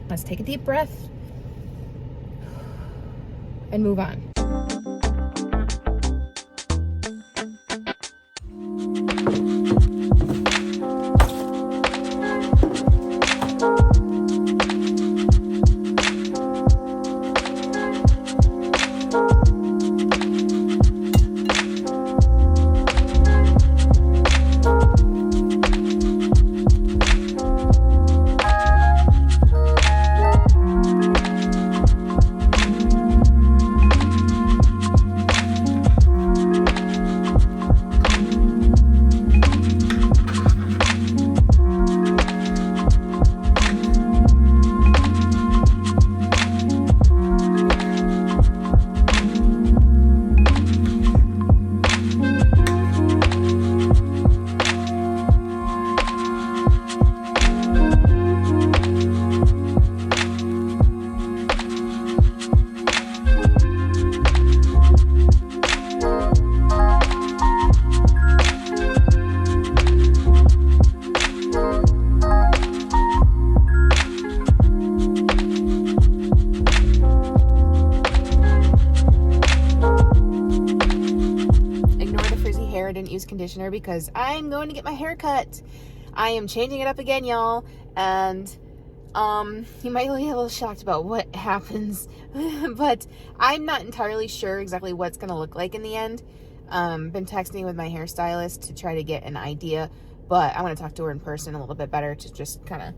Let's take a deep breath and move on. Use conditioner because I'm going to get my hair cut. I am changing it up again, y'all, and you might be a little shocked about what happens, but I'm not entirely sure exactly what's going to look like in the end. Been texting with my hairstylist to try to get an idea, but I want to talk to her in person a little bit better to just kind of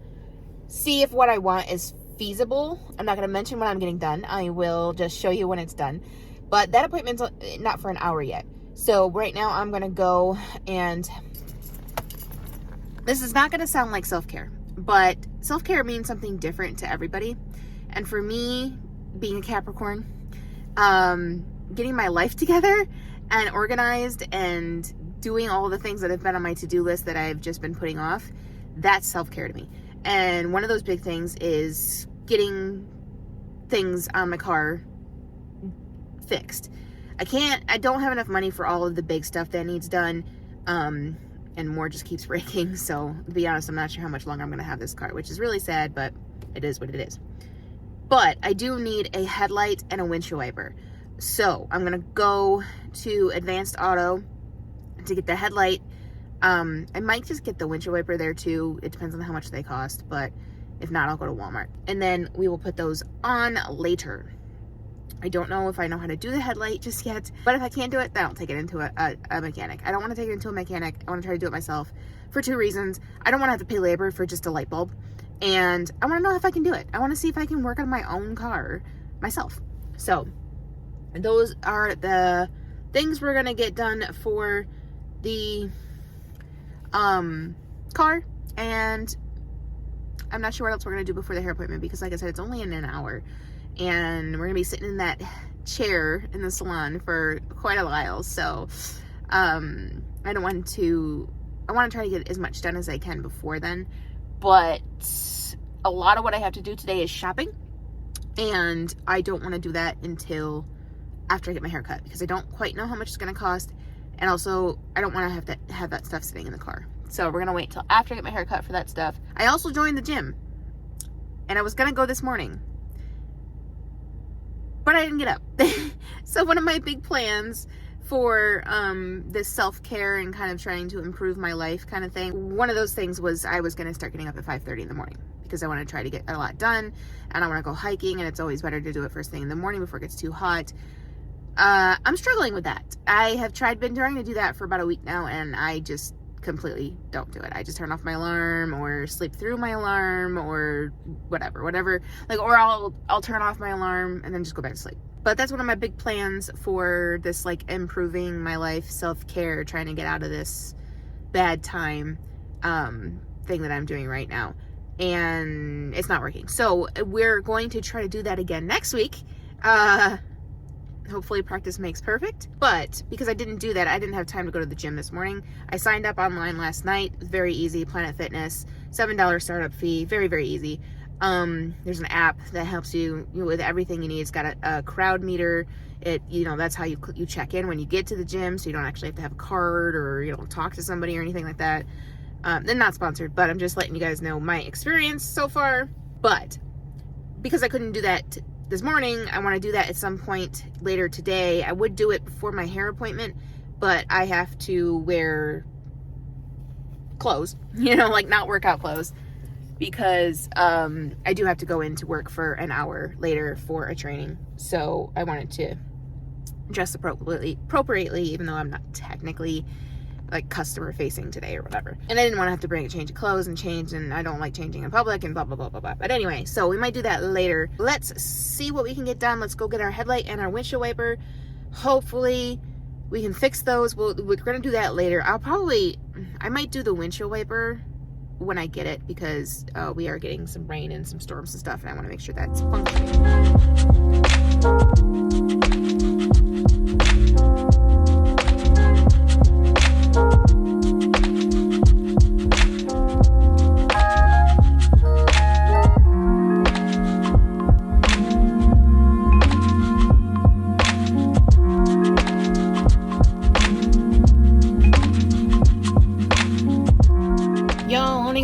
see if what I want is feasible. I'm not going to mention when I'm getting done. I will just show you when it's done, but that appointment's not for an hour yet. So right now I'm going to go, and this is not going to sound like self-care, but self-care means something different to everybody. And for me, being a Capricorn, getting my life together and organized and doing all the things that have been on my to-do list that I've just been putting off, that's self-care to me. And one of those big things is getting things on my car fixed. I don't have enough money for all of the big stuff that needs done, and more just keeps breaking. So to be honest, I'm not sure how much longer I'm going to have this car, which is really sad, but it is what it is. But I do need a headlight and a windshield wiper. So I'm going to go to Advanced Auto to get the headlight. I might just get the windshield wiper there too. It depends on how much they cost, but if not, I'll go to Walmart. And then we will put those on later. I don't know if I know how to do the headlight just yet, but if I can't do it, then I'll take it into a mechanic. I don't want to take it into a mechanic. I want to try to do it myself for two reasons. I don't want to have to pay labor for just a light bulb, and I want to know if I can do it. I want to see if I can work on my own car myself. So those are the things we're going to get done for the car, and I'm not sure what else we're going to do before the hair appointment because, like I said, it's only in an hour. And we're going to be sitting in that chair in the salon for quite a while. So, I want to try to get as much done as I can before then. But a lot of what I have to do today is shopping. And I don't want to do that until after I get my hair cut because I don't quite know how much it's going to cost. And also, I don't want to have that stuff sitting in the car. So we're going to wait till after I get my hair cut for that stuff. I also joined the gym. And I was going to go this morning. But I didn't get up. So one of my big plans for this self-care and kind of trying to improve my life kind of thing, one of those things was I was going to start getting up at 5:30 in the morning because I want to try to get a lot done, and I want to go hiking, and it's always better to do it first thing in the morning before it gets too hot. I'm struggling with that. I have been trying to do that for about a week now, and I just completely don't do it. I just turn off my alarm or sleep through my alarm or whatever, like, or I'll turn off my alarm and then just go back to sleep. But that's one of my big plans for this, like, improving my life, self-care, trying to get out of this bad time thing that I'm doing right now. And it's not working. So we're going to try to do that again next week. Hopefully practice makes perfect. But because I didn't do that, I didn't have time to go to the gym this morning. I signed up online last night. Very easy. Planet Fitness, $7 startup fee. Very, very easy. There's an app that helps you with everything you need. It's got a crowd meter. That's how you check in when you get to the gym, so you don't actually have to have a card or talk to somebody or anything like that. They're not sponsored, but I'm just letting you guys know my experience so far. But because I couldn't do that this morning, I want to do that at some point later today. I would do it before my hair appointment, but I have to wear clothes, like not workout clothes, because I do have to go into work for an hour later for a training. So I wanted to dress appropriately, even though I'm not technically like customer facing today or whatever. And I didn't want to have to bring a change of clothes and change, and I don't like changing in public and blah, blah, blah, blah, blah. But anyway, so we might do that later. Let's see what we can get done. Let's go get our headlight and our windshield wiper. Hopefully we can fix those. We're going to do that later. I might do the windshield wiper when I get it, because we are getting some rain and some storms and stuff, and I want to make sure that's functioning.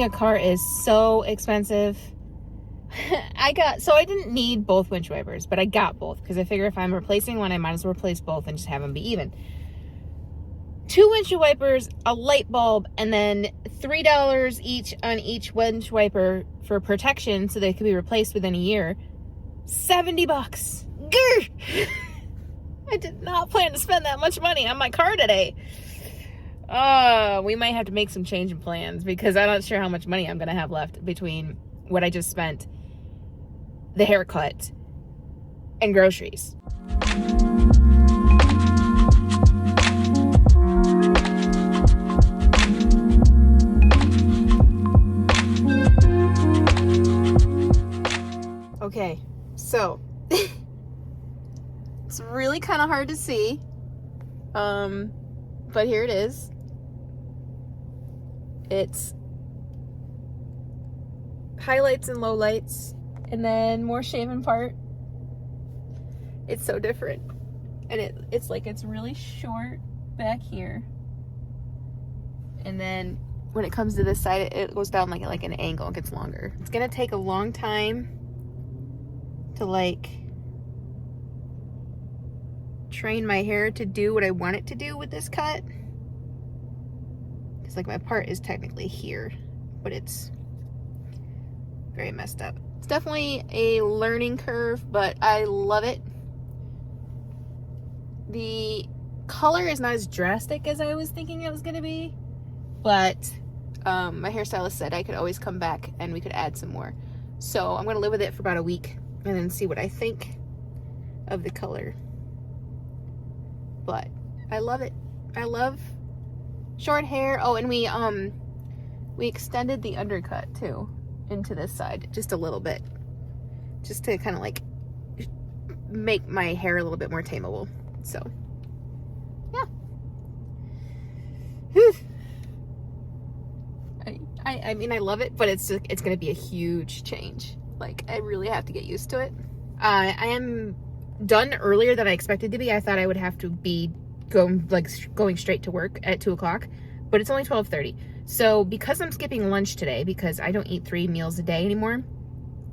A car is so expensive. I didn't need both windshield wipers, but I got both because I figure if I'm replacing one, I might as well replace both and just have them be even. 2 windshield wipers, a light bulb, and then $3 each on each windshield wiper for protection so they could be replaced within a year. $70. Grr! I did not plan to spend that much money on my car today. We might have to make some change in plans, because I'm not sure how much money I'm going to have left between what I just spent, the haircut, and groceries. Okay, so it's really kind of hard to see, but here it is. It's highlights and lowlights, and then more shaven part. It's so different, and it's like it's really short back here, and then when it comes to this side, it goes down like an angle. It gets longer. It's gonna take a long time to train my hair to do what I want it to do with this cut. Like my part is technically here, but it's very messed up. It's definitely a learning curve, but I love it. The color is not as drastic as I was thinking it was going to be, but my hairstylist said I could always come back and we could add some more. So I'm going to live with it for about a week and then see what I think of the color. But I love it. I love short hair. Oh, and we extended the undercut too into this side just a little bit, just to kind of like make my hair a little bit more tameable. So yeah. Whew. I mean, I love it, but it's gonna be a huge change. Like, I really have to get used to it. I am done earlier than I expected to be. I thought I would have to be going straight to work at 2 o'clock, but it's only 12:30. So because I'm skipping lunch today, because I don't eat 3 meals a day anymore,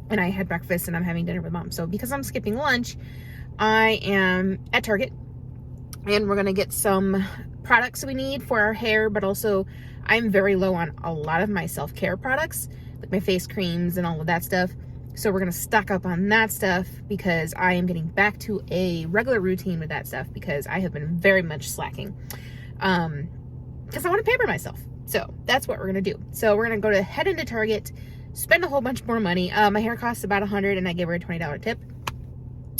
and I had breakfast and I'm having dinner with mom. So because I'm skipping lunch, I am at Target, and we're gonna get some products we need for our hair, but also I'm very low on a lot of my self-care products, like my face creams and all of that stuff. So we're going to stock up on that stuff, because I am getting back to a regular routine with that stuff, because I have been very much slacking. Because I want to pamper myself. So that's what we're going to do. So we're going to head into Target, spend a whole bunch more money. My hair costs about $100, and I gave her a $20 tip.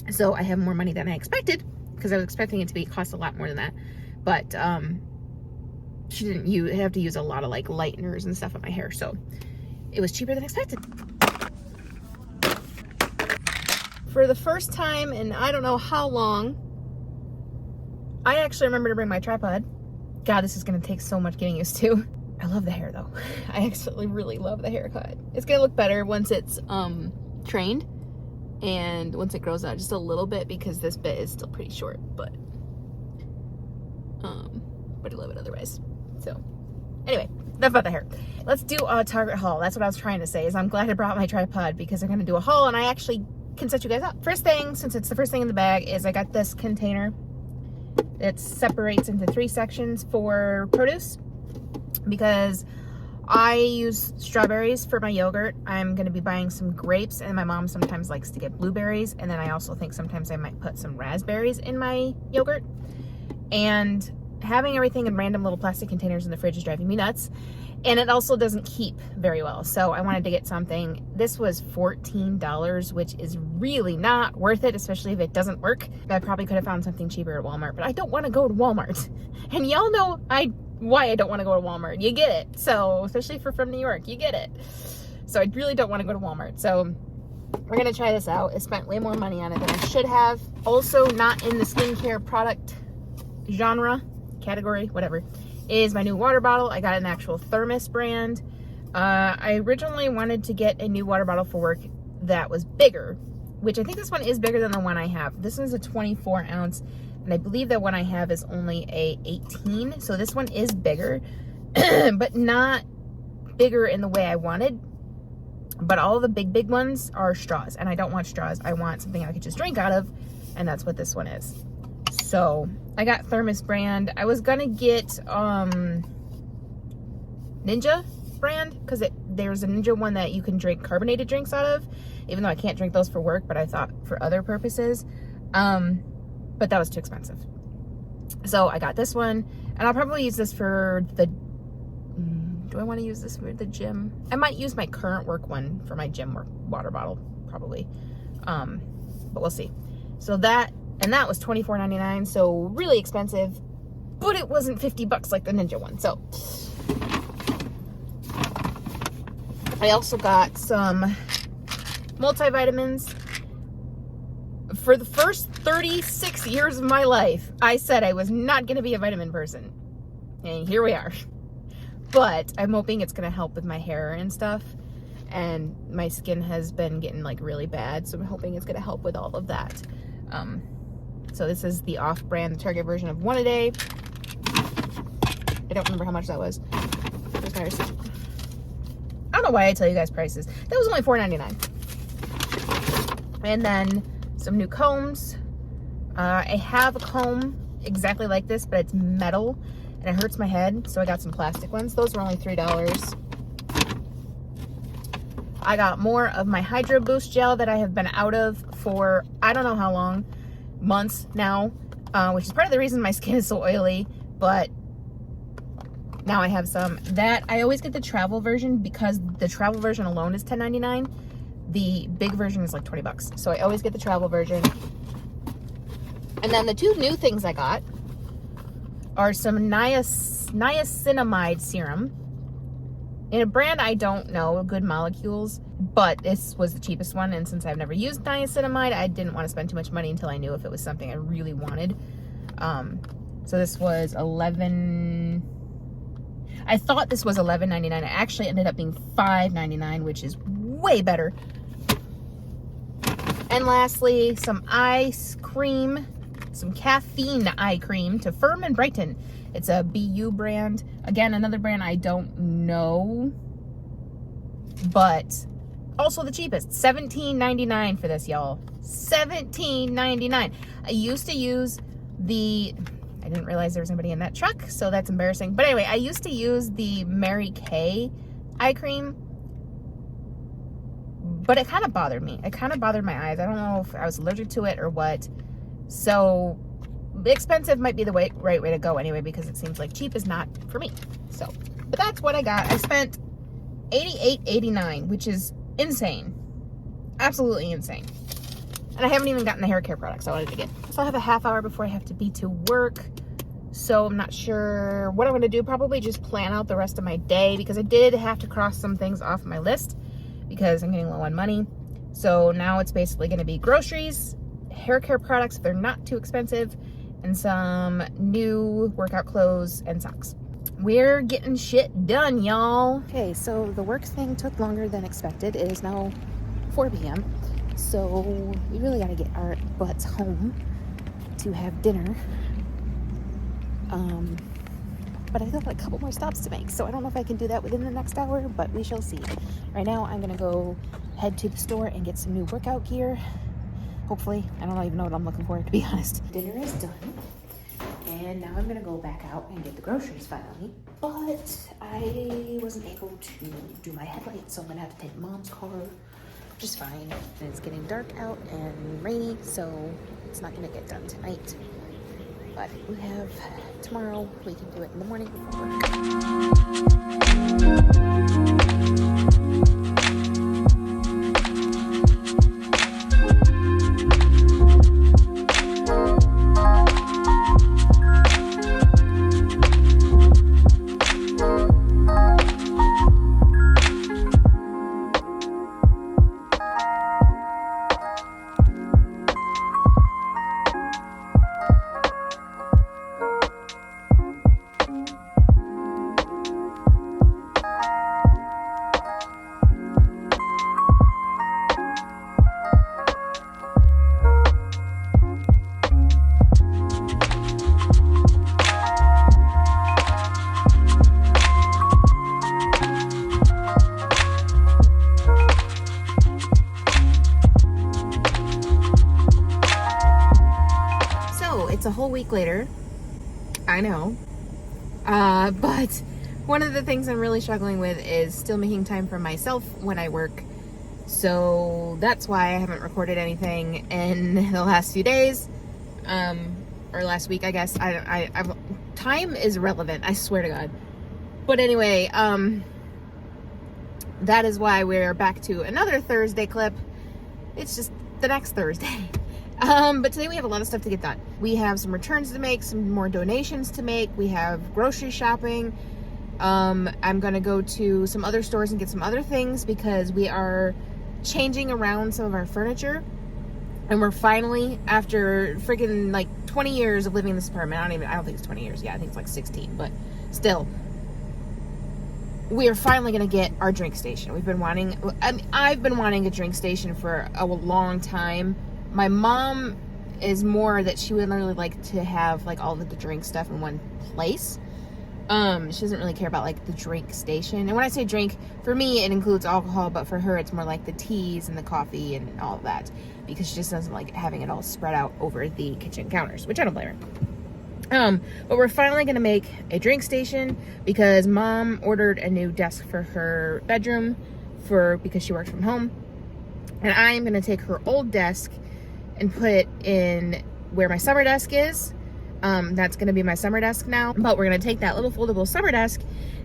So I have more money than I expected, because I was expecting it to cost a lot more than that. But she didn't have to use a lot of like lighteners and stuff on my hair. So it was cheaper than expected. For the first time in I don't know how long, I actually remember to bring my tripod. God, this is going to take so much getting used to. I love the hair though. I actually really love the haircut. It's going to look better once it's trained, and once it grows out just a little bit, because this bit is still pretty short, but I love it otherwise. So anyway, enough about the hair. Let's do a Target haul. That's what I was trying to say, is I'm glad I brought my tripod because I'm going to do a haul and I actually can set you guys up. First thing, since it's the first thing in the bag, is I got this container. It separates into 3 sections for produce because I use strawberries for my yogurt. I'm going to be buying some grapes, and my mom sometimes likes to get blueberries, and then I also think sometimes I might put some raspberries in my yogurt. And having everything in random little plastic containers in the fridge is driving me nuts, and it also doesn't keep very well, so I wanted to get something. This was $14, which is really not worth it, especially if it doesn't work. I probably could have found something cheaper at Walmart, but I don't want to go to Walmart, and y'all know why I don't want to go to Walmart. You get it. So, especially if you're from New York, you get it. So I really don't want to go to Walmart. So we're going to try this out. I spent way more money on it than I should have. Also not in the skincare product genre, category, whatever, is my new water bottle. I got an actual Thermos brand. I originally wanted to get a new water bottle for work that was bigger, which I think this one is bigger than the one I have. This is a 24 ounce. And I believe that one I have is only a 18. So this one is bigger, but not bigger in the way I wanted. But all the big ones are straws. And I don't want straws. I want something I could just drink out of. And that's what this one is. So I got Thermos brand. I was going to get Ninja brand, because there's a Ninja one that you can drink carbonated drinks out of. Even though I can't drink those for work, but I thought for other purposes. But that was too expensive. So I got this one, and I'll probably use this for the, do I want to use this for the gym? I might use my current work one for my gym water bottle, probably. But we'll see. So that was $24.99, so really expensive, but it wasn't $50 like the Ninja one. So I also got some multivitamins. For the first 36 years of my life, I said I was not going to be a vitamin person. And here we are. But I'm hoping it's going to help with my hair and stuff. And my skin has been getting like really bad, so I'm hoping it's going to help with all of that. So this is the off-brand, the Target version of 1 a day. I don't remember how much that was. Where's my receipt? I don't know why I tell you guys prices. That was only $4.99. And then some new combs. I have a comb exactly like this, but it's metal and it hurts my head, so I got some plastic ones. Those were only $3. I got more of my Hydro Boost gel that I have been out of for I don't know how long, months now, which is part of the reason my skin is so oily, but now I have some. That I always get the travel version because the travel version alone is $10.99. The big version is like $20. So I always get the travel version. And then the 2 new things I got are some niacinamide serum in a brand I don't know, Good Molecules, but this was the cheapest one. And since I've never used niacinamide, I didn't want to spend too much money until I knew if it was something I really wanted. So this was I thought this was $11.99. It actually ended up being $5.99, which is way better. And lastly, some ice cream, some caffeine eye cream to firm and brighten. It's a BU brand. Again, another brand I don't know, but also the cheapest. $17.99 for this, y'all. $17.99. I used to use I didn't realize there was anybody in that truck, so that's embarrassing. But anyway, I used to use the Mary Kay eye cream, but it kind of bothered me. It kind of bothered my eyes. I don't know if I was allergic to it or what. So expensive might be the right way to go anyway, because it seems like cheap is not for me. So, but that's what I got. I spent $88.89, which is insane. Absolutely insane. And I haven't even gotten the hair care products I wanted to get. So I have a half hour before I have to be to work. So I'm not sure what I'm going to do. Probably just plan out the rest of my day, because I did have to cross some things off my list because I'm getting low on money. So now it's basically going to be groceries, hair care products if they're not too expensive, and some new workout clothes and socks. We're getting shit done, y'all. Okay, so the work thing took longer than expected. It is now 4 p.m. So we really got to get our butts home to have dinner. but I still have a couple more stops to make, so I don't know if I can do that within the next hour, but we shall see. Right now, I'm gonna go head to the store and get some new workout gear. Hopefully. I don't even know what I'm looking for, to be honest. Dinner is done, and now I'm gonna go back out and get the groceries finally. But I wasn't able to do my headlights, so I'm gonna have to take Mom's car, which is fine. And it's getting dark out and rainy, so it's not gonna get done tonight. But we have tomorrow, we can do it in the morning before it's a whole week later. I know. But one of the things I'm really struggling with is still making time for myself when I work. So that's why I haven't recorded anything in the last few days. Or last week, I guess. Time is irrelevant, I swear to God. But anyway, that is why we're back to another Thursday clip. It's just the next Thursday. But today we have a lot of stuff to get done. We have some returns to make, some more donations to make. We have grocery shopping. I'm going to go to some other stores and get some other things because we are changing around some of our furniture. And we're finally, after freaking like 20 years of living in this apartment, I don't think it's 20 years. Yeah, I think it's like 16, but still, we are finally going to get our drink station. I've been wanting a drink station for a long time. My mom is more that she would really like to have like all of the drink stuff in one place. She doesn't really care about like the drink station. And when I say drink, for me it includes alcohol, but for her it's more like the teas and the coffee and all of that, because she just doesn't like having it all spread out over the kitchen counters, which I don't blame her. But we're finally gonna make a drink station because Mom ordered a new desk for her bedroom because she works from home. And I'm gonna take her old desk and put it in where my summer desk is. That's gonna be my summer desk now, but we're gonna take that little foldable summer desk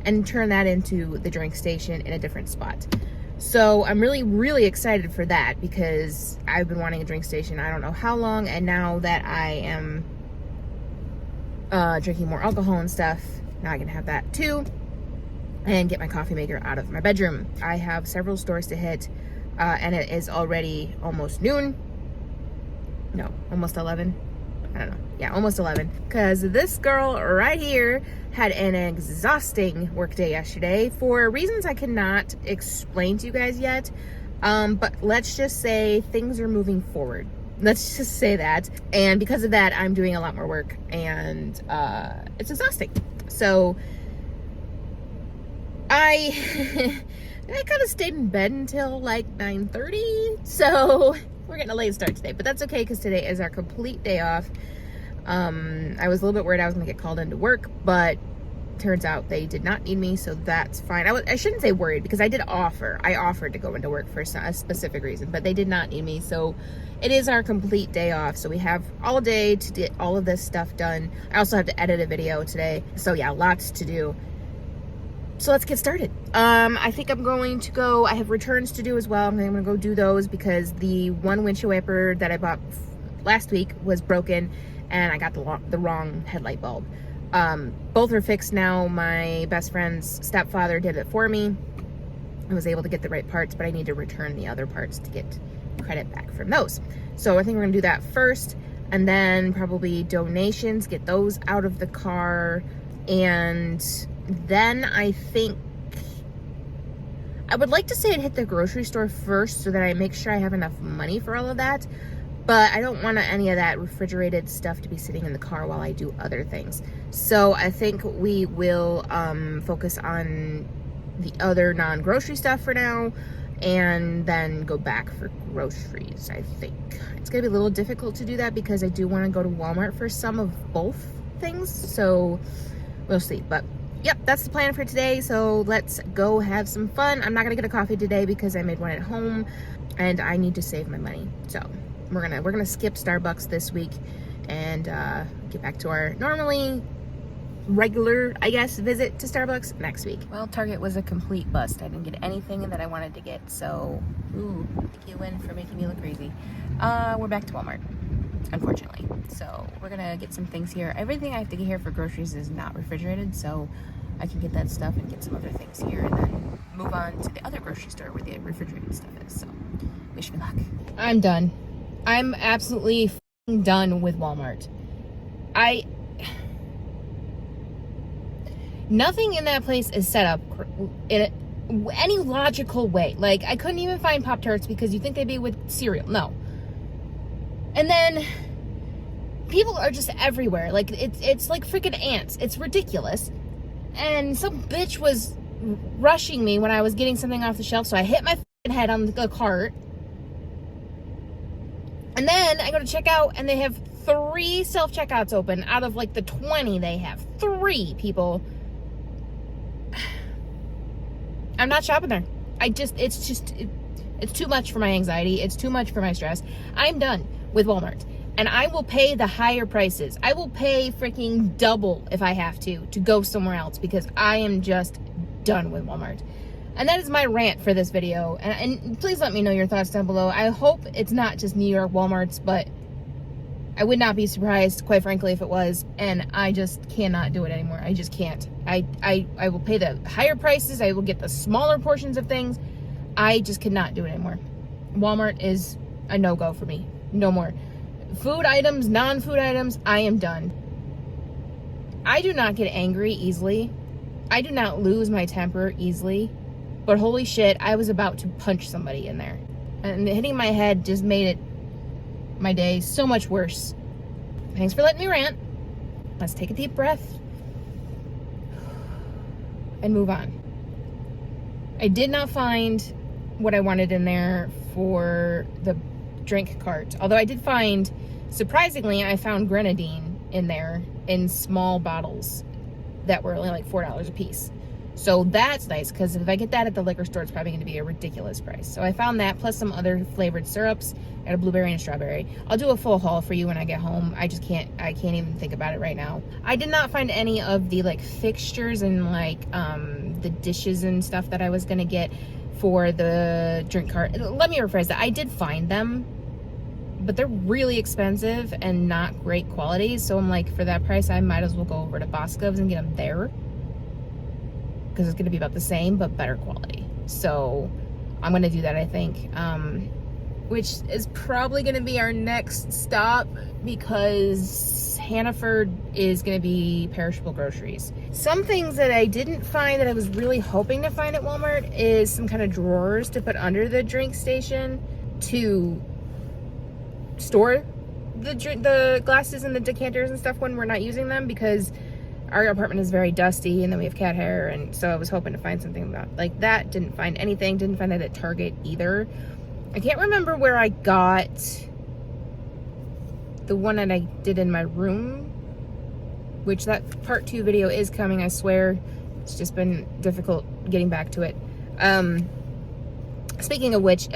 and turn that into the drink station in a different spot. So I'm really, really excited for that because I've been wanting a drink station I don't know how long, and now that I am drinking more alcohol and stuff, now I can have that too and get my coffee maker out of my bedroom. I have several stores to hit, and it is already almost noon. No, almost 11. I don't know. Yeah, almost 11. Because this girl right here had an exhausting work day yesterday for reasons I cannot explain to you guys yet. But let's just say things are moving forward. Let's just say that. And because of that, I'm doing a lot more work. And it's exhausting. So I kind of stayed in bed until like 9:30. So we're getting a late start today, but that's okay because today is our complete day off. I was a little bit worried I was gonna get called into work, but turns out they did not need me, so that's fine. I shouldn't say worried because I offered to go into work for a specific reason, but they did not need me, so it is our complete day off. So we have all day to get all of this stuff done. I also have to edit a video today, so yeah, lots to do. So let's get started. I think I'm going to go, I have returns to do as well. I'm gonna go do those because the one windshield wiper that I bought last week was broken and I got the wrong headlight bulb. Both are fixed now. My best friend's stepfather did it for me. I was able to get the right parts, but I need to return the other parts to get credit back from those. So I think we're gonna do that first, and then probably donations, get those out of the car, and then I think I would like to say I'd hit the grocery store first so that I make sure I have enough money for all of that. but I don't want any of that refrigerated stuff to be sitting in the car while I do other things. So I think we will focus on the other non-grocery stuff for now, and then go back for groceries. I think it's gonna be a little difficult to do that because I do want to go to Walmart for some of both things, so we'll see. But yep, that's the plan for today, so let's go have some fun. I'm not gonna get a coffee today because I made one at home and I need to save my money, so we're gonna skip Starbucks this week and get back to our normally regular, I guess, visit to Starbucks next week. Well, Target was a complete bust. I didn't get anything that I wanted to get, so ooh, thank you, Win, for making me look crazy. We're back to Walmart, unfortunately. So we're gonna get some things here. Everything I have to get here for groceries is not refrigerated, so I can get that stuff and get some other things here and then move on to the other grocery store where the refrigerated stuff is. So wish me luck. I'm done. I'm absolutely done with Walmart. Nothing in that place is set up in any logical way. Like, I couldn't even find Pop-Tarts because you think they'd be with cereal. No. And then people are just everywhere. Like, it's like freaking ants. It's ridiculous. And some bitch was rushing me when I was getting something off the shelf, so I hit my head on the cart. And then I go to check out, and they have 3 self-checkouts open out of like the 20 they have. 3 people. I'm not shopping there. It's too much for my anxiety. It's too much for my stress. I'm done with Walmart. And I will pay the higher prices. I will pay freaking double if I have to go somewhere else because I am just done with Walmart. And that is my rant for this video. And please let me know your thoughts down below. I hope it's not just New York Walmarts, but I would not be surprised, quite frankly, if it was. And I just cannot do it anymore. I just can't. I will pay the higher prices. I will get the smaller portions of things. I just cannot do it anymore. Walmart is a no-go for me. No more. Food items, non-food items, I am done. I do not get angry easily. I do not lose my temper easily. But holy shit, I was about to punch somebody in there. And hitting my head just made it my day so much worse. Thanks for letting me rant. Let's take a deep breath and move on. I did not find what I wanted in there for the drink cart. Although I did find, surprisingly, I found grenadine in there in small bottles that were only like $4 a piece. So that's nice, because if I get that at the liquor store, it's probably going to be a ridiculous price. So I found that, plus some other flavored syrups, and a blueberry and a strawberry. I'll do a full haul for you when I get home. I can't even think about it right now. I did not find any of the like fixtures and like the dishes and stuff that I was going to get for the drink cart. Let me rephrase that. I did find them, but they're really expensive and not great quality. So I'm like, for that price, I might as well go over to Boscov's and get them there, because it's going to be about the same but better quality. So I'm going to do that, I think, which is probably going to be our next stop, because Hannaford is going to be perishable groceries. Some things that I didn't find that I was really hoping to find at Walmart is some kind of drawers to put under the drink station to store the glasses and the decanters and stuff when we're not using them, because our apartment is very dusty, and then we have cat hair, and so I was hoping to find something about like that. Didn't find anything. Didn't find that at Target either. I can't remember where I got the one that I did in my room, which that part 2 video is coming, I swear. It's just been difficult getting back to it. Speaking of which,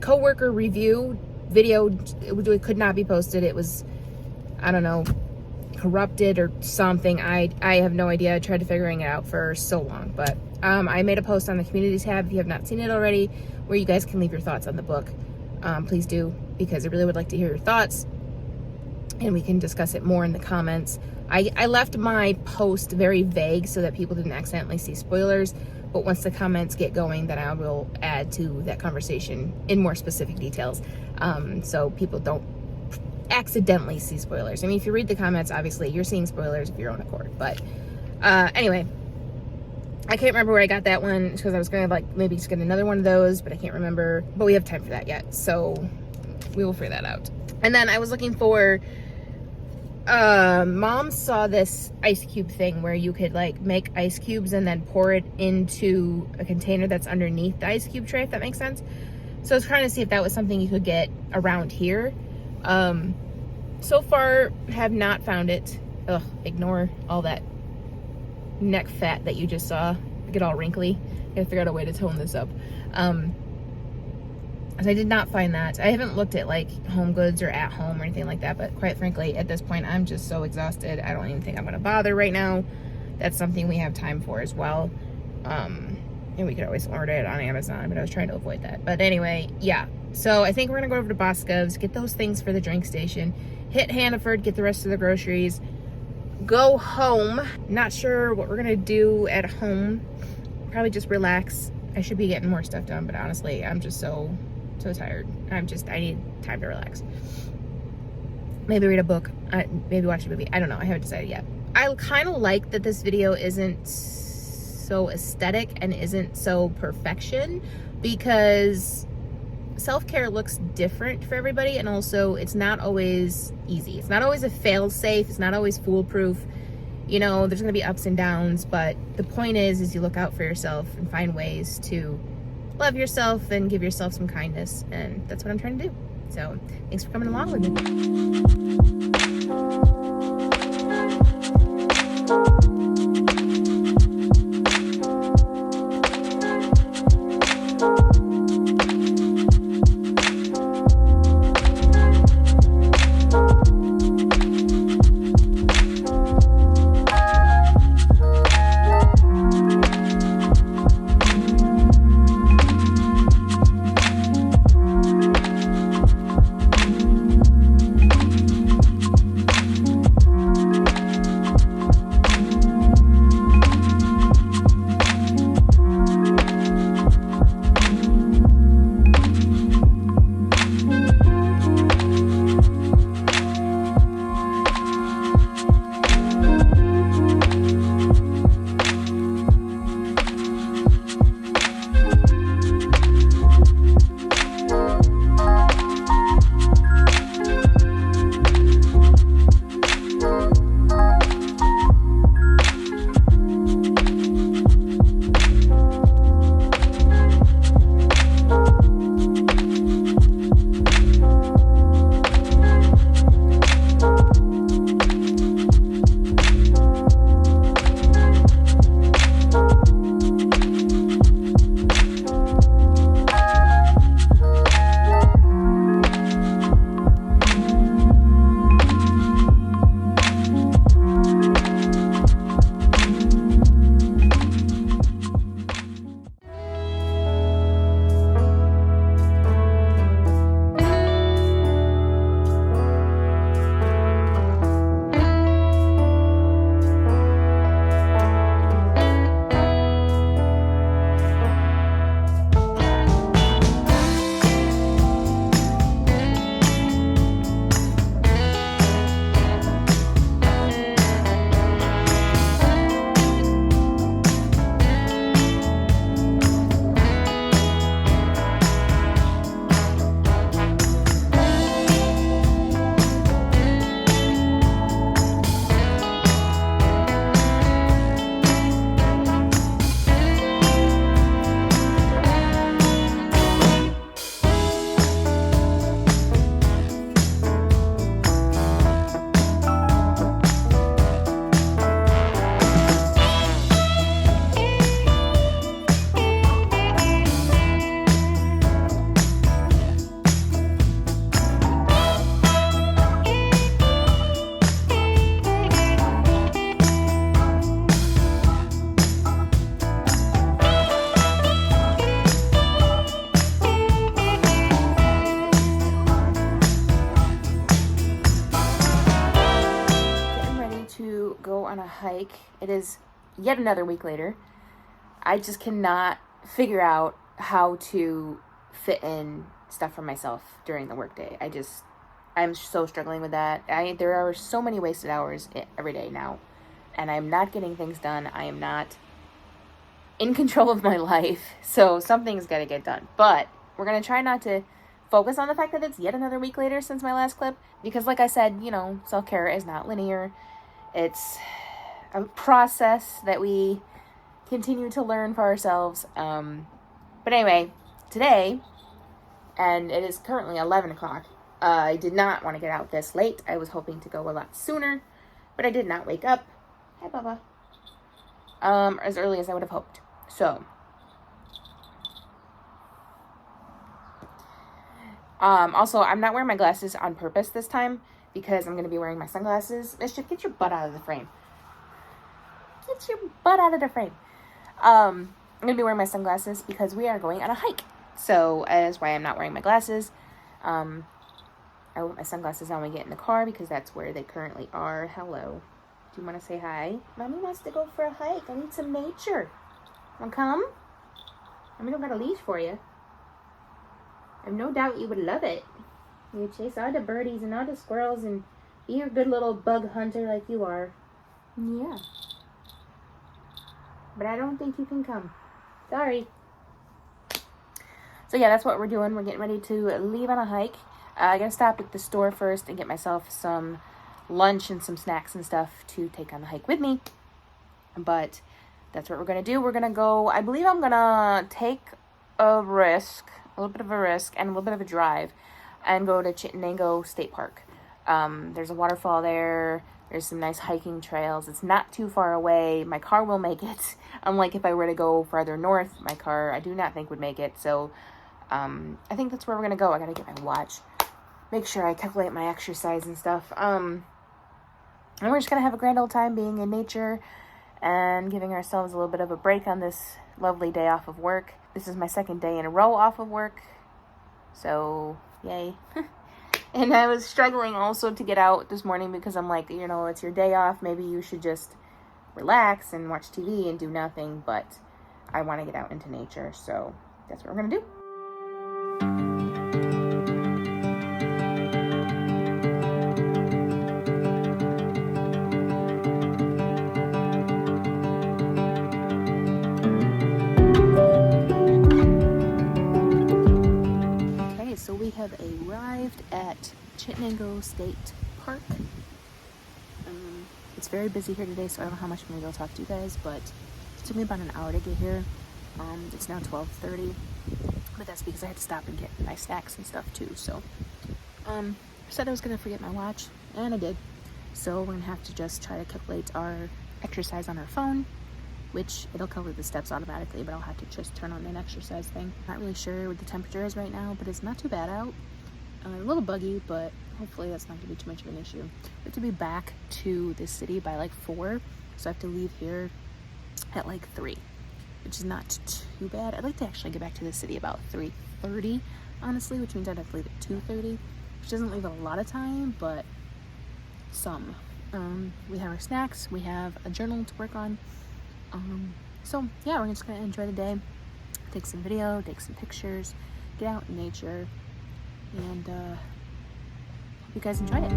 coworker review video, it could not be posted. It was, I don't know, corrupted or something. I have no idea. I tried to figuring it out for so long, but I made a post on the community tab, if you have not seen it already, where you guys can leave your thoughts on the book. Please do, because I really would like to hear your thoughts, and we can discuss it more in the comments. I left my post very vague so that people didn't accidentally see spoilers, but once the comments get going, then I will add to that conversation in more specific details, so people don't accidentally see spoilers. I mean, if you read the comments, obviously you're seeing spoilers of your own accord. But anyway, I can't remember where I got that one, because I was gonna like maybe just get another one of those, but I can't remember. But we have time for that yet, so we will figure that out. And then I was looking for, Mom saw this ice cube thing where you could like make ice cubes and then pour it into a container that's underneath the ice cube tray, if that makes sense. So I was trying to see if that was something you could get around here. So far have not found it. Ugh, ignore all that neck fat that you just saw. Get all wrinkly. Gotta figure out a way to tone this up. So I did not find that. I haven't looked at like Home Goods or At Home or anything like that, but quite frankly, at this point, I'm just so exhausted. I don't even think I'm gonna bother right now. That's something we have time for as well. And we could always order it on Amazon, but I was trying to avoid that. But anyway, yeah. So I think we're gonna go over to Boscov's, get those things for the drink station, hit Hannaford, get the rest of the groceries, go home. Not sure what we're gonna do at home. Probably just relax. I should be getting more stuff done, but honestly, I'm just so tired. I need time to relax. Maybe read a book, maybe watch a movie. I don't know, I haven't decided yet. I kind of like that this video isn't so aesthetic and isn't so perfection, because self-care looks different for everybody, and also it's not always easy. It's not always a fail-safe, it's not always foolproof. You know, there's gonna be ups and downs, but the point is you look out for yourself and find ways to love yourself and give yourself some kindness, and that's what I'm trying to do. So thanks for coming along with me. Hike. It is yet another week later. I just cannot figure out how to fit in stuff for myself during the workday. I'm so struggling with that. There are so many wasted hours every day now, and I'm not getting things done. I am not in control of my life, so something's got to get done. But we're going to try not to focus on the fact that it's yet another week later since my last clip, because like I said, you know, self-care is not linear. It's a process that we continue to learn for ourselves. But anyway, today, and it is currently 11 o'clock, I did not want to get out this late. I was hoping to go a lot sooner, but I did not wake up. Hi, Bubba. As early as I would have hoped. So, also, I'm not wearing my glasses on purpose this time because I'm going to be wearing my sunglasses. Mischief, get your butt out of the frame. Get your butt out of the frame. I'm going to be wearing my sunglasses because we are going on a hike. So, that is why I'm not wearing my glasses. I want my sunglasses on when we get in the car because that's where they currently are. Hello. Do you want to say hi? Mommy wants to go for a hike. I need some nature. Want to come? Mommy don't got a leash for you. I have no doubt you would love it. You chase all the birdies and all the squirrels and be a good little bug hunter like you are. Yeah. But I don't think you can come. Sorry. So yeah, that's what we're doing. We're getting ready to leave on a hike. I gotta stop at the store first and get myself some lunch and some snacks and stuff to take on the hike with me. But that's what we're gonna do. We're gonna go, I believe I'm gonna take a risk, a little bit of a risk and a little bit of a drive and go to Chittenango State Park. There's a waterfall there. There's some nice hiking trails. It's not too far away. My car will make it. Unlike if I were to go farther north, my car I do not think would make it. So I think that's where we're gonna go. I gotta get my watch, make sure I calculate my exercise and stuff. And we're just gonna have a grand old time being in nature and giving ourselves a little bit of a break on this lovely day off of work. This is my second day in a row off of work, so yay. And I was struggling also to get out this morning because I'm like, you know, it's your day off. Maybe you should just relax and watch TV and do nothing. But I want to get out into nature. So that's what we're going to do. So we have arrived at Chittenango State Park. It's very busy here today, so I don't know how much I'm going to be able to talk to you guys, but it took me about an hour to get here. It's now 12:30, but that's because I had to stop and get my snacks and stuff too. So I said I was going to forget my watch, and I did. So we're going to have to just try to calculate our exercise on our phone, which it'll cover the steps automatically, but I'll have to just turn on an exercise thing. Not really sure what the temperature is right now, but it's not too bad out. A little buggy, but hopefully that's not going to be too much of an issue. We have to be back to the city by like 4, so I have to leave here at like 3, which is not too bad. I'd like to actually get back to the city about 3:30, honestly, which means I'd have to leave at 2:30, which doesn't leave a lot of time, but some. We have our snacks, we have a journal to work on. So yeah, we're just gonna enjoy the day, take some video, take some pictures, get out in nature, and hope you guys enjoy it.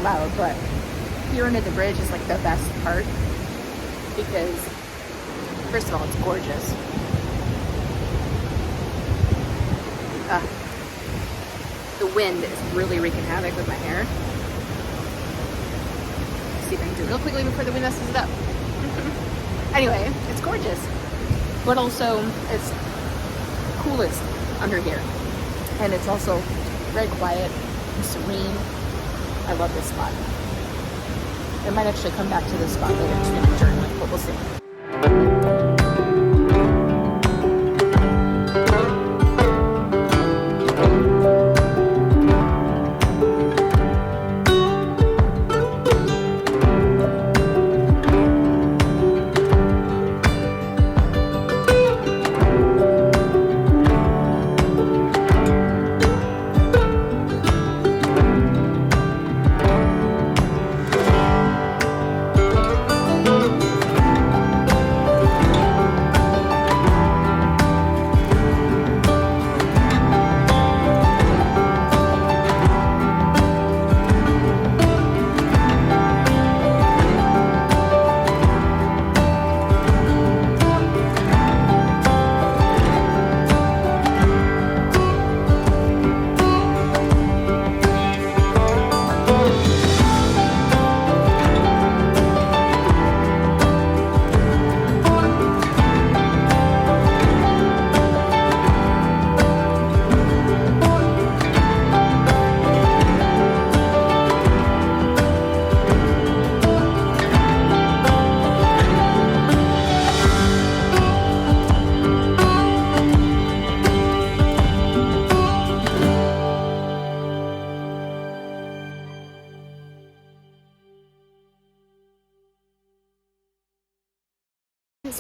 Loud, but here under the bridge is like the best part because first of all it's gorgeous. The wind is really wreaking havoc with my hair. Let's see if I can do it real quickly before the wind messes it up. Anyway, it's gorgeous, but also it's coolest under here, and it's also very quiet and serene. I love this spot. I might actually come back to this spot later to do journaling, but we'll see.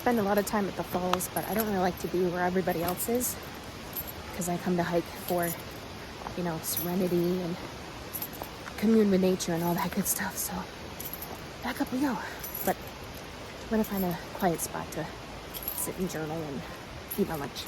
spend a lot of time at the falls, but I don't really like to be where everybody else is because I come to hike for, you know, serenity and commune with nature and all that good stuff. So back up we go. But I'm gonna find a quiet spot to sit and journal and eat my lunch.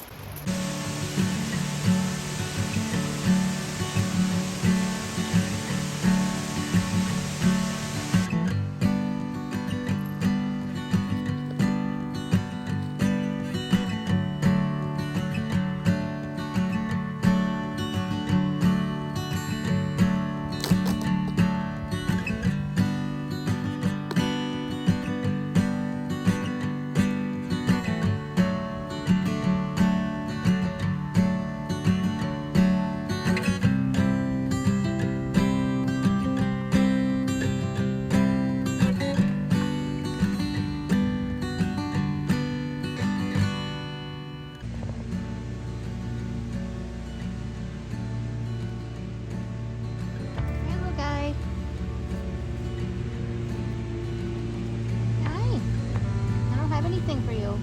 For you.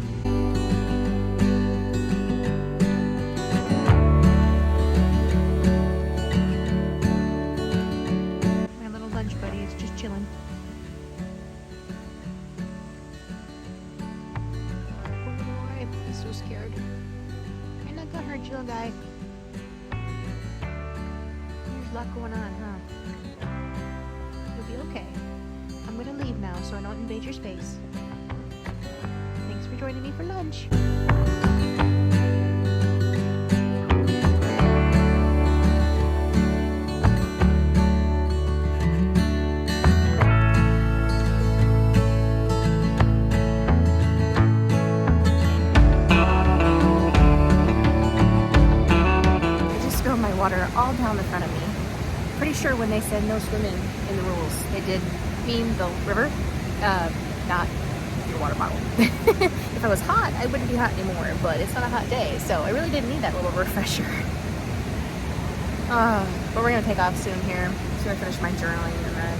My little lunch buddy is just chilling. Poor boy, he's so scared. I'm not gonna hurt you, little guy. There's a lot going on, huh? You'll be okay. I'm gonna leave now so I don't invade your space. Joining me for lunch. I just spilled my water all down the front of me. Pretty sure when they said no swimming in the rules, they did mean the river, not your water bottle. If I was hot, I wouldn't be hot anymore, but it's not a hot day, so I really didn't need that little refresher. But we're gonna take off soon here. So I finish my journaling and then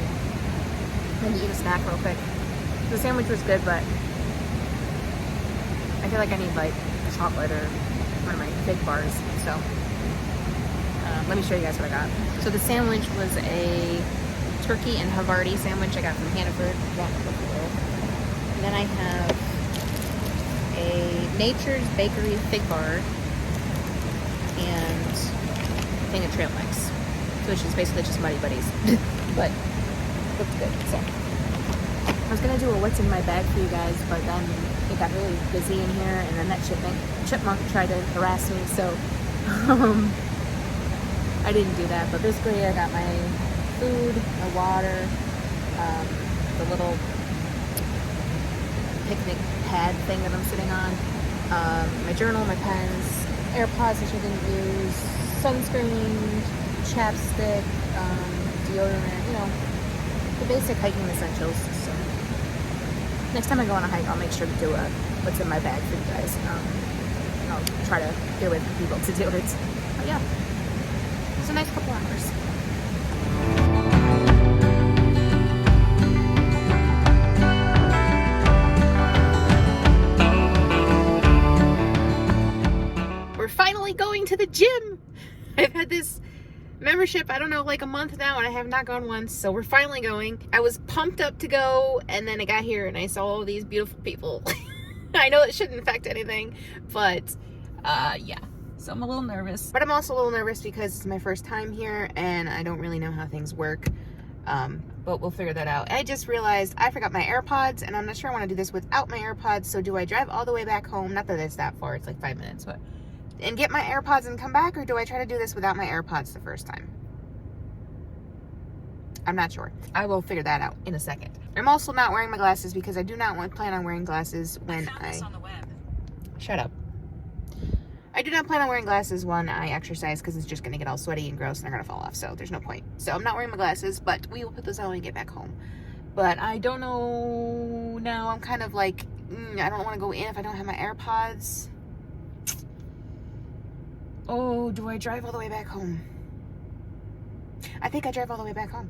I'm gonna eat a snack real quick. The sandwich was good, but I feel like I need like chocolate or one of my fig bars. So let me show you guys what I got. So the sandwich was a turkey and Havarti sandwich I got from Hannaford. And then I have a Nature's Bakery fig bar and a thing of trail mix, which is basically just Muddy Buddies, but looked good. So I was gonna do a what's in my bag for you guys, but then it got really busy in here, and then that chipmunk tried to harass me, so I didn't do that. But basically, I got my food, my water, the little picnic pad thing that I'm sitting on, my journal, my pens, AirPods which I didn't use, sunscreen, chapstick, deodorant, you know, the basic hiking essentials. So next time I go on a hike, I'll make sure to do a what's in my bag for you guys. I'll try to get away from people to do it. But yeah, it was a nice couple hours. Going to the gym. I've had this membership, I don't know, like a month now, and I have not gone once, so we're finally going. I was pumped up to go, and then I got here and I saw all these beautiful people. I know it shouldn't affect anything, but yeah, so I'm a little nervous. But I'm also a little nervous because it's my first time here and I don't really know how things work, but we'll figure that out. I just realized I forgot my AirPods, and I'm not sure I want to do this without my AirPods. So do I drive all the way back home? Not that it's that far, it's like 5 minutes, but and get my AirPods and come back, or do I try to do this without my AirPods the first time? I'm not sure. I will figure that out in a second. I'm also not wearing my glasses because I do not plan on wearing glasses when I on the web. Shut up. I do not plan on wearing glasses when I exercise because it's just going to get all sweaty and gross and they're going to fall off, so there's no point. So I'm not wearing my glasses, but we will put those on when we get back home. But I don't know now. I'm kind of like, I don't want to go in if I don't have my AirPods. Oh, do I drive all the way back home? I think I drive all the way back home.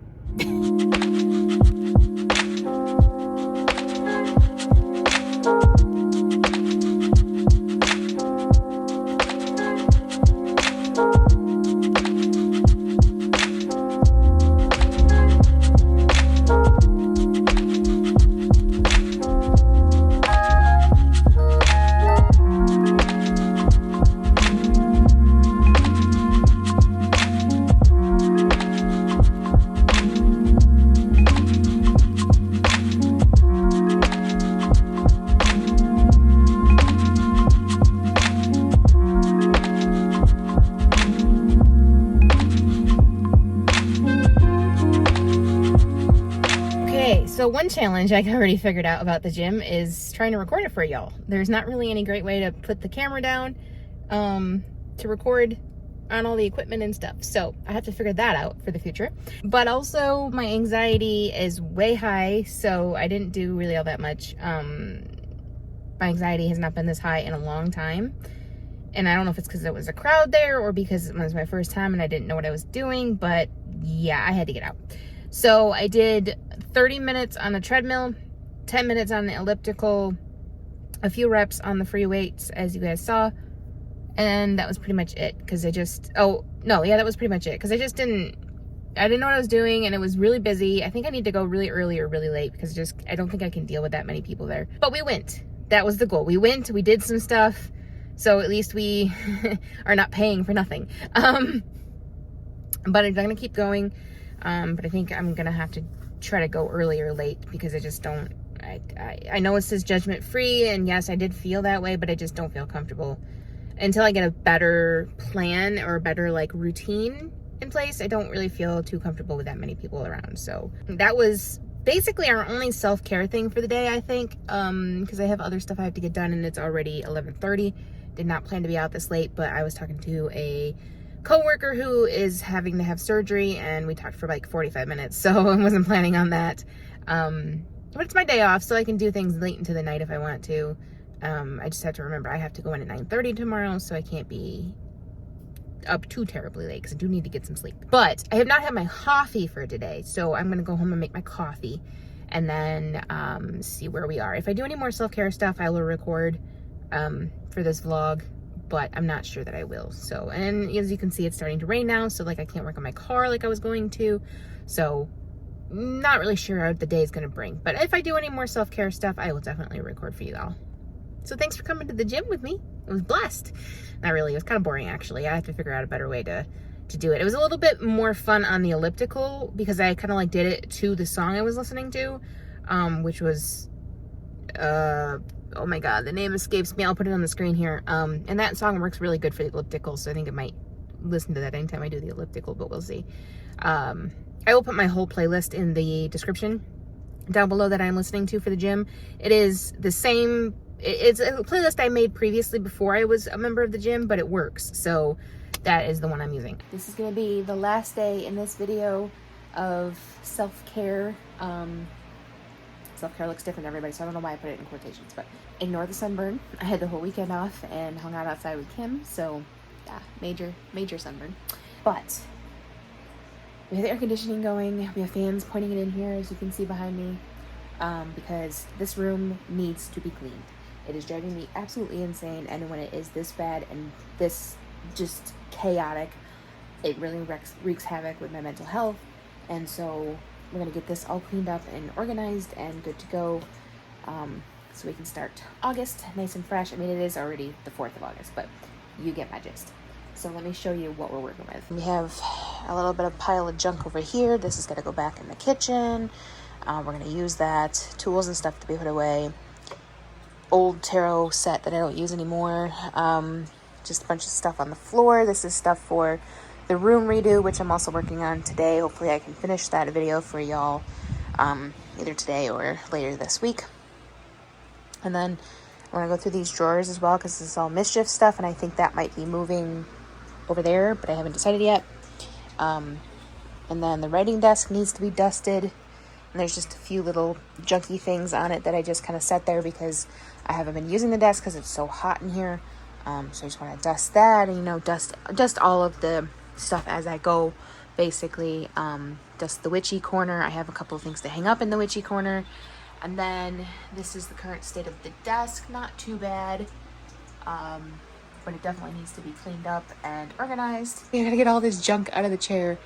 Okay, so one challenge I already figured out about the gym is trying to record it for y'all. There's not really any great way to put the camera down to record on all the equipment and stuff. So I have to figure that out for the future. But also my anxiety is way high, so I didn't do really all that much. My anxiety has not been this high in a long time. And I don't know if it's because there was a crowd there or because it was my first time and I didn't know what I was doing, but yeah, I had to get out. So I did 30 minutes on the treadmill, 10 minutes on the elliptical, a few reps on the free weights, as you guys saw. And that was pretty much it. Because that was pretty much it. Because I didn't know what I was doing and it was really busy. I think I need to go really early or really late because I don't think I can deal with that many people there. But we went. That was the goal. We went, we did some stuff. So at least we are not paying for nothing. But I'm going to keep going. But I think I'm going to have to try to go early or late because I just don't, I know it says judgment free, and yes, I did feel that way, but I just don't feel comfortable until I get a better plan or a better like routine in place. I don't really feel too comfortable with that many people around. So that was basically our only self-care thing for the day, I think, because I have other stuff I have to get done and it's already 11:30. Did not plan to be out this late, but I was talking to a coworker who is having to have surgery and we talked for like 45 minutes, so I wasn't planning on that. But it's my day off, so I can do things late into the night if I want to. I just have to remember I have to go in at 9:30 tomorrow, so I can't be up too terribly late because I do need to get some sleep. But I have not had my coffee for today, so I'm gonna go home and make my coffee and then see where we are. If I do any more self-care stuff, I will record for this vlog, but I'm not sure that I will. So, and as you can see, it's starting to rain now, so like I can't work on my car like I was going to. So not really sure what the day is going to bring, but if I do any more self-care stuff, I will definitely record for you all. So thanks for coming to the gym with me. It was blessed. Not really, it was kind of boring actually. I have to figure out a better way to do it. It was a little bit more fun on the elliptical because I kind of like did it to the song I was listening to, which was oh my god, the name escapes me. I'll put it on the screen here. And that song works really good for the elliptical, so I think I might listen to that anytime I do the elliptical, but we'll see. I will put my whole playlist in the description down below that I'm listening to for the gym. It is the same, it's a playlist I made previously before I was a member of the gym, but it works, so that is the one I'm using. This is gonna be the last day in this video of self-care. Self-care looks different to everybody, so I don't know why I put it in quotations, but ignore the sunburn. I had the whole weekend off and hung out outside with Kim, so yeah, major sunburn. But we have the air conditioning going. We have fans pointing it in here, as you can see behind me, because this room needs to be cleaned. It is driving me absolutely insane, and when it is this bad and this just chaotic, it really wreaks havoc with my mental health, and so we're going to get this all cleaned up and organized and good to go, so we can start August nice and fresh. I mean, it is already the 4th of August, but you get my gist. So let me show you what we're working with. We have a little bit of pile of junk over here. This is going to go back in the kitchen. We're going to use that. Tools and stuff to be put away. Old tarot set that I don't use anymore. Just a bunch of stuff on the floor. This is stuff for the room redo, which I'm also working on today. Hopefully I can finish that video for y'all either today or later this week. And then I want to go through these drawers as well because this is all mischief stuff, and I think that might be moving over there, but I haven't decided yet. And then the writing desk needs to be dusted, and there's just a few little junky things on it that I just kind of set there because I haven't been using the desk because it's so hot in here. So I just want to dust that and, you know, dust all of the stuff as I go, basically. Dust the witchy corner. I have a couple of things to hang up in the witchy corner. And then this is the current state of the desk. Not too bad, but it definitely needs to be cleaned up and organized. I gotta get all this junk out of the chair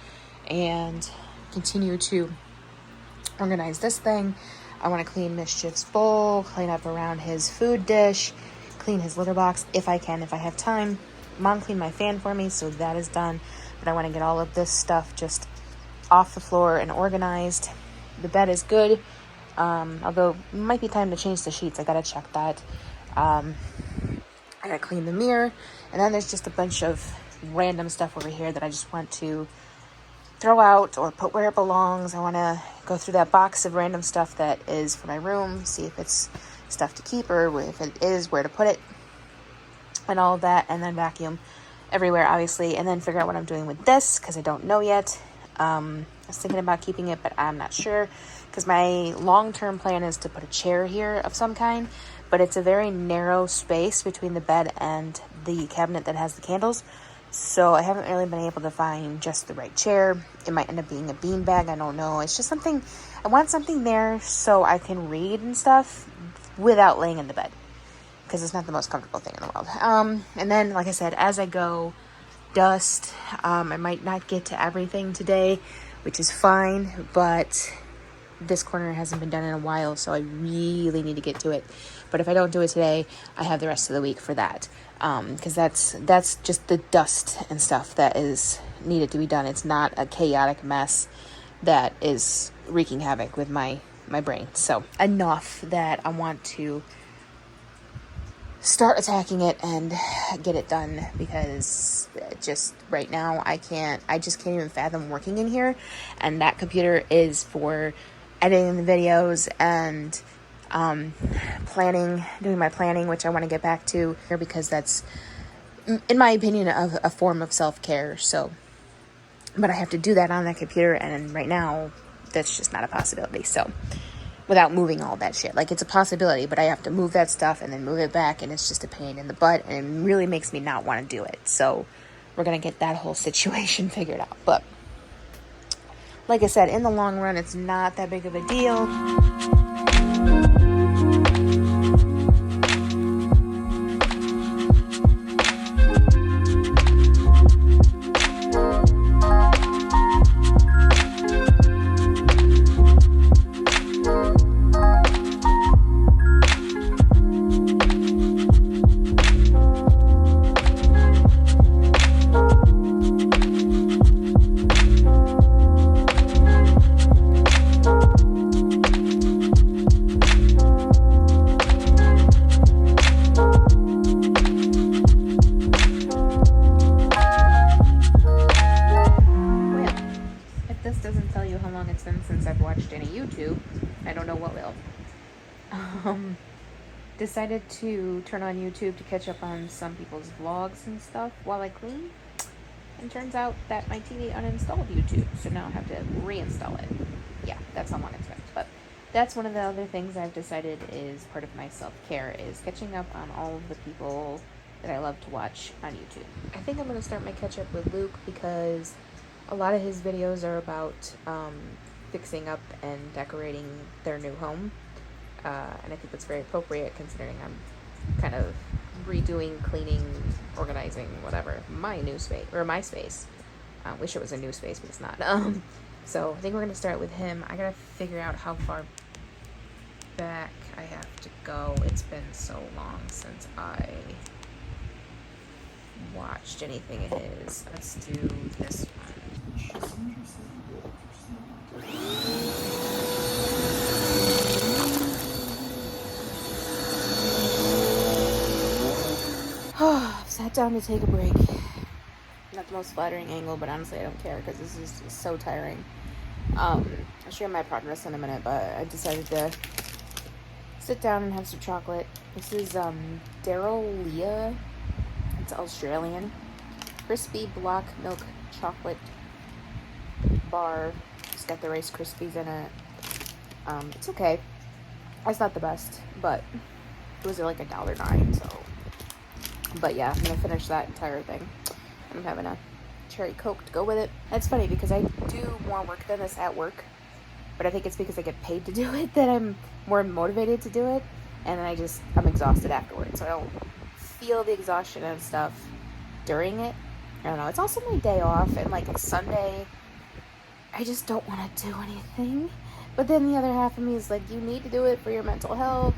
and continue to organize this thing. I want to clean Mischief's bowl, clean up around his food dish, clean his litter box if I can, if I have time. Mom cleaned my fan for me, so that is done. But I want to get all of this stuff just off the floor and organized. The bed is good, although it might be time to change the sheets. I gotta check that. I gotta clean the mirror, and then there's just a bunch of random stuff over here that I just want to throw out or put where it belongs. I want to go through that box of random stuff that is for my room, see if it's stuff to keep or if it is, where to put it and all of that, and then vacuum everywhere, obviously, and then figure out what I'm doing with this because I don't know yet. I was thinking about keeping it, but I'm not sure because my long-term plan is to put a chair here of some kind, but it's a very narrow space between the bed and the cabinet that has the candles, so I haven't really been able to find just the right chair. It might end up being a beanbag, I don't know. It's just something, I want something there so I can read and stuff without laying in the bed because it's not the most comfortable thing in the world. And then, like I said, as I go, dust. I might not get to everything today, which is fine, but this corner hasn't been done in a while, so I really need to get to it. But if I don't do it today, I have the rest of the week for that, because that's just the dust and stuff that is needed to be done. It's not a chaotic mess that is wreaking havoc with my brain. So enough that I want to start attacking it and get it done, because just right now I just can't even fathom working in here, and that computer is for editing the videos and doing my planning, which I want to get back to here because that's, in my opinion, a form of self-care. So, but I have to do that on that computer, and right now that's just not a possibility. So without moving all that shit. Like, it's a possibility, but I have to move that stuff and then move it back, and it's just a pain in the butt, and it really makes me not want to do it. So we're going to get that whole situation figured out. But like I said, in the long run, it's not that big of a deal. Decided to turn on YouTube to catch up on some people's vlogs and stuff while I clean, and turns out that my TV uninstalled YouTube, so now I have to reinstall it. Yeah, that's how long it's been, but that's one of the other things I've decided is part of my self-care, is catching up on all of the people that I love to watch on YouTube. I think I'm going to start my catch-up with Luke, because a lot of his videos are about fixing up and decorating their new home. And I think that's very appropriate considering I'm kind of redoing, cleaning, organizing, whatever, my new space, or my space. I wish it was a new space, but it's not. So I think we're going to start with him. I got to figure out how far back I have to go. It's been so long since I watched anything of his. Let's do this one. Sat down to take a break. Not the most flattering angle, but honestly I don't care because this is just so tiring. I'll share my progress in a minute, but I decided to sit down and have some chocolate. This is Daryl Leah. It's Australian. Crispy block milk chocolate bar. It's got the Rice Krispies in it. It's okay. It's not the best, but it was like $1.09, so. But yeah, I'm gonna finish that entire thing. I'm having a cherry Coke to go with it. That's funny because I do more work than this at work, but I think it's because I get paid to do it that I'm more motivated to do it, and then I'm exhausted afterwards, so I don't feel the exhaustion and stuff during it. I don't know. It's also my day off, and like Sunday, I just don't want to do anything. But then the other half of me is like, you need to do it for your mental health.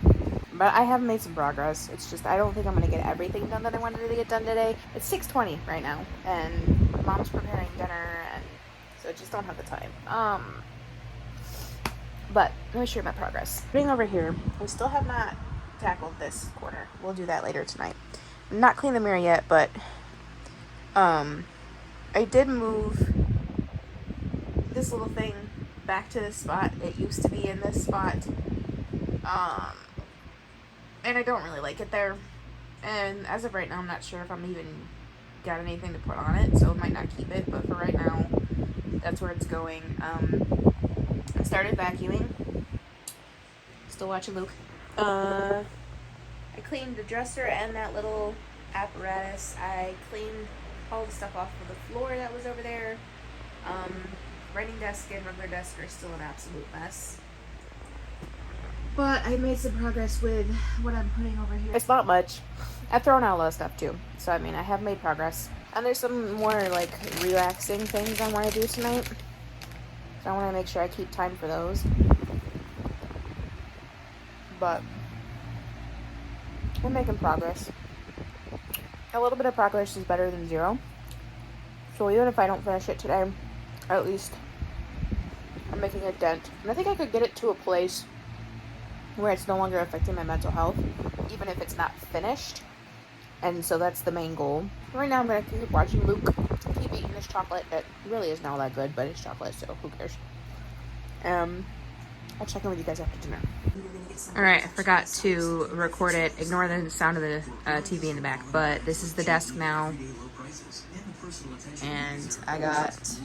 But I have made some progress. It's just, I don't think I'm going to get everything done that I wanted to get done today. It's 6:20 right now, and my mom's preparing dinner, and so I just don't have the time. But let me show you my progress. Putting over here, we still have not tackled this corner. We'll do that later tonight. Not clean the mirror yet, but I did move this little thing back to this spot. It used to be in this spot. And I don't really like it there. And as of right now, I'm not sure if I'm even got anything to put on it, so I might not keep it, but for right now, that's where it's going. I started vacuuming. Still watching Luke. I cleaned the dresser and that little apparatus. I cleaned all the stuff off of the floor that was over there. Writing desk and regular desk are still an absolute mess. But I made some progress with what I'm putting over here. It's not much. I've thrown out a lot of stuff too. So, I mean, I have made progress. And there's some more, like, relaxing things I want to do tonight. So I want to make sure I keep time for those. But we're making progress. A little bit of progress is better than zero. So even if I don't finish it today, at least I'm making a dent. And I think I could get it to a place where it's no longer affecting my mental health, even if it's not finished. And so that's the main goal. Right now I'm going to keep watching Luke keep eating his chocolate that really isn't all that good, but it's chocolate, so who cares. I'll check in with you guys after dinner. Alright, I forgot to record it. Ignore the sound of the TV in the back, but this is the desk now. And I got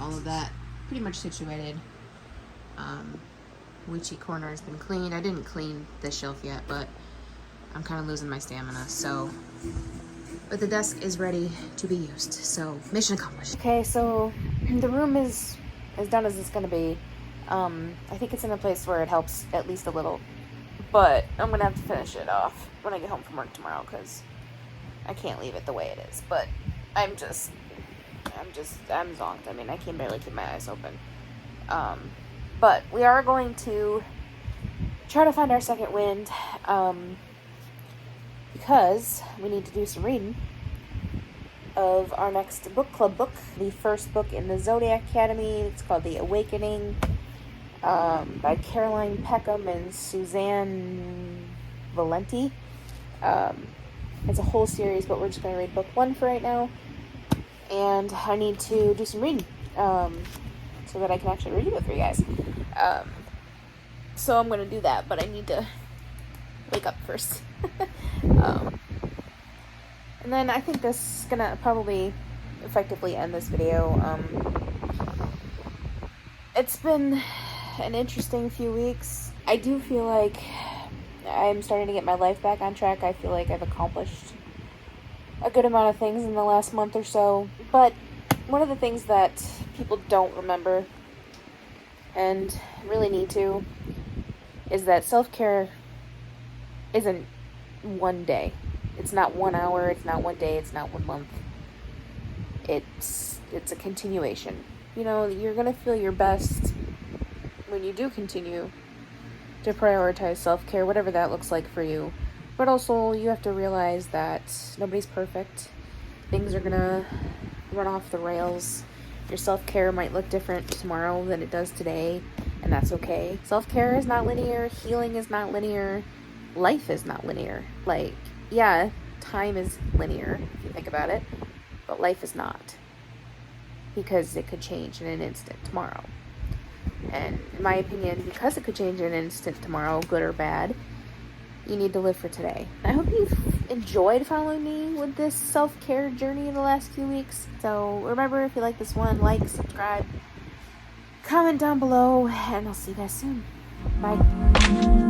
all of that pretty much situated. Witchy corner has been cleaned. I didn't clean this shelf yet, but I'm kind of losing my stamina, so. But the desk is ready to be used, so mission accomplished. Okay, so the room is as done as it's gonna be. I think it's in a place where it helps at least a little, but I'm gonna have to finish it off when I get home from work tomorrow because I can't leave it the way it is. But I'm zonked. I mean, I can barely keep my eyes open. But we are going to try to find our second wind, because we need to do some reading of our next book club book, the first book in the Zodiac Academy. It's called The Awakening, by Caroline Peckham and Suzanne Valenti. It's a whole series, but we're just going to read book 1 for right now. And I need to do some reading, so that I can actually read it for you guys. So I'm going to do that, but I need to wake up first. And then I think this is going to probably effectively end this video. It's been an interesting few weeks. I do feel like I'm starting to get my life back on track. I feel like I've accomplished a good amount of things in the last month or so. But one of the things that people don't remember and really need to is that self-care isn't one day. It's not 1 hour, it's not 1 day, it's not 1 month. It's a continuation. You know, you're going to feel your best when you do continue to prioritize self-care, whatever that looks like for you. But also, you have to realize that nobody's perfect. Things are going to run off the rails. Your self-care might look different tomorrow than it does today, and that's okay. Self-care is not linear. Healing is not linear. Life is not linear. Like, yeah, time is linear, if you think about it, but life is not. Because it could change in an instant tomorrow. And in my opinion, because it could change in an instant tomorrow, good or bad, you need to live for today. I hope you've enjoyed following me with this self-care journey in the last few weeks. So remember, if you like this one, like, subscribe, comment down below, and I'll see you guys soon. Bye.